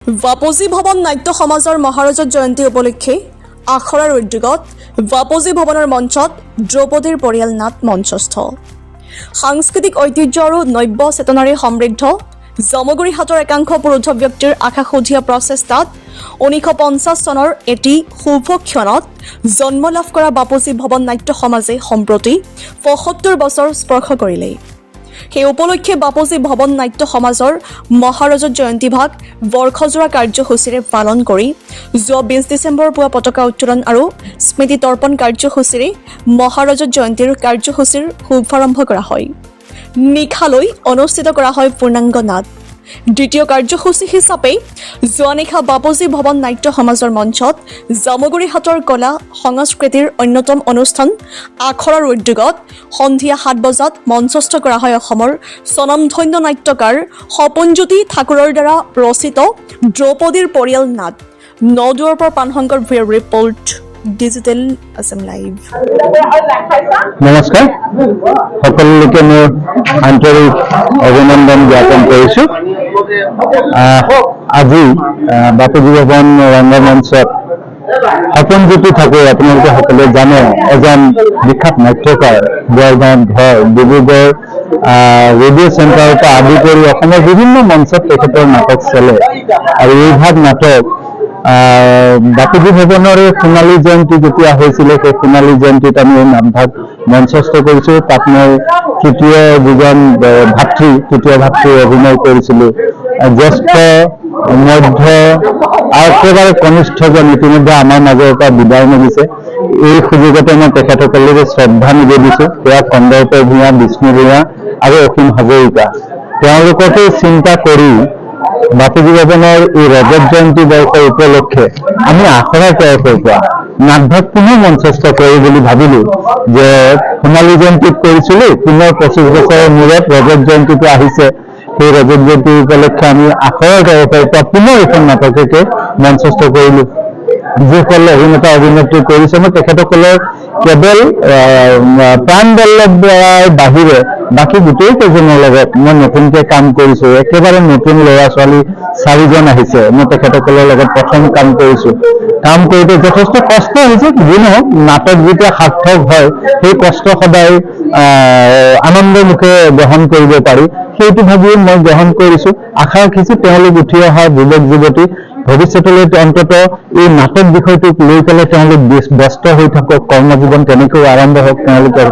বাপুজী ভৱন নাট্য সমাজৰ মহাৰাজত জয়ন্তী উপলক্ষে আখৰাৰ উদ্যোগত বাপুজী ভৱনৰ মঞ্চত দ্ৰৌপদীৰ পৰিয়াল নাট মঞ্চস্থ। সাংস্কৃতিক ঐতিহ্য আৰু নব্য চেতনাৰে সমৃদ্ধ জমগুৰিহাটৰ একাংশ পুৰুষ ব্যক্তিৰ আশাসুধীয়া প্ৰচেষ্টাত 1950 চনৰ এটি শুভ ক্ষণত জন্ম লাভ কৰা বাপুজী ভৱন নাট্য সমাজে সম্প্ৰতি ৭৫ বছৰ স্পৰ্শ কৰিলে। সেই উপলক্ষে বাপুজী ভৱন নাট্য সমাজৰ মহাৰাজত জয়ন্তী ভাগ বৰ্ষজোৰা কাৰ্যসূচীৰে পালন কৰি যোৱা 20 ডিচেম্বৰ পুৱা পতাকা উত্তোলন আৰু স্মৃতি তৰ্পণ কাৰ্যসূচীৰে মহাৰাজত জয়ন্তীৰ কাৰ্যসূচীৰ শুভাৰম্ভ কৰা হয়। নিশালৈ অনুষ্ঠিত কৰা হয় পূৰ্ণাংগ নাট। দ্বিতীয় কাৰ্যসূচী হিচাপে যোৱা নিশা বাপুজী ভৱন নাট্য সমাজৰ মঞ্চত জামুগুৰিহাটৰ কলা সংস্কৃতিৰ অন্যতম অনুষ্ঠান আখৰাৰ উদ্যোগত সন্ধিয়া 7 বজাত মঞ্চস্থ কৰা হয় অসমৰ স্বনামধন্য নাট্যকাৰ সপনজ্যোতি ঠাকুৰৰ দ্বাৰা ৰচিত দ্ৰৌপদীৰ পৰিয়াল নাট। নদুৱাৰ পৰা পানশংকৰ ভূঞাৰ ৰিপৰ্ট, ডিজিটেল আছাম লাইভ। নমস্কাৰ, সকলোকে মোৰ আন্তৰিক অভিনন্দন জ্ঞাপন কৰিছোঁ। আজি বাপুজী ভৱন ৰংগমঞ্চত সপনজ্যোতি ঠাকুৰ, আপোনালোকে সকলোৱে জানে, এজন বিখ্যাত নাট্যকাৰ, বৰগাঁৱত ঘৰ, ডিব্ৰুগড় ৰেডিঅ' চেণ্টাৰৰ পৰা আদি কৰি অসমৰ বিভিন্ন মঞ্চত তেখেতৰ নাটক চলে আৰু এইভাগ নাটক বাপুজী ভৱনৰ সোণালী জয়ন্তী যেতিয়া হৈছিলে, সেই সোণালী জয়ন্তীত আমি নাটভাগ মঞ্চস্থ কৰিছোঁ। তাত মই তৃতীয় ভাতৃ অভিনয় কৰিছিলোঁ। জ্যেষ্ঠ, মধ্য আৰু একেবাৰে কনিষ্ঠজন ইতিমধ্যে আমাৰ মাজৰ পৰা বিদায় মাগিছে। এই সুযোগতে মই তেখেতসকললৈ শ্ৰদ্ধা নিবেদিছোঁ। সেয়া কন্দৰ্প ভূঞা, বিষ্ণু ভূঞা আৰু অসীম হাজৰিকা। তেওঁলোককে চিন্তা কৰি বাপুজী ভৱনৰ এই ৰজত জয়ন্তী বৰ্ষৰ উপলক্ষে আমি আখৰাৰ তৰফৰ পৰা নাটভাগ পুনৰ মঞ্চস্থ কৰোঁ বুলি ভাবিলোঁ। যে সোণালী জয়ন্তীত কৰিছিলোঁ, পুনৰ 25 বছৰৰ মূৰত ৰজত জয়ন্তীটো আহিছে। সেই ৰজত জয়ন্তী উপলক্ষে আমি আখৰাৰ তৰফৰ পৰা পুনৰ এখন নাটককে মঞ্চস্থ কৰিলোঁ। যিসকল অভিনেতা অভিনেত্ৰী কৰিছে, মই তেখেতসকলৰ কেৱল প্ৰাণবল্লভ বৰাৰ বাহিৰে বাকী গোটেই কেইজনৰ লগত মই নতুনকৈ কাম কৰিছোঁ। একেবাৰে নতুন ল'ৰা ছোৱালী 4জন আহিছে। মই তেখেতসকলৰ লগত প্ৰথম কাম কৰিছোঁ। কাম কৰোঁতে যথেষ্ট কষ্ট হৈছে। যি নহওক, নাটক যেতিয়া সাৰ্থক হয়, সেই কষ্ট সদায় আনন্দৰ মুখে গ্ৰহণ কৰিব পাৰি, সেইটো ভাবিয়ে মই গ্ৰহণ কৰিছোঁ। আশা ৰাখিছোঁ তেওঁলোক উঠি অহা যুৱক যুৱতী ভৱিষ্যতলৈ অন্ততঃ এই নাটক বিষয়টোক লৈ পেলাই তেওঁলোক ব্যস্ত হৈ থাকক, কৰ্মজীৱন তেনেকৈ আৰম্ভ হওক তেওঁলোকৰ।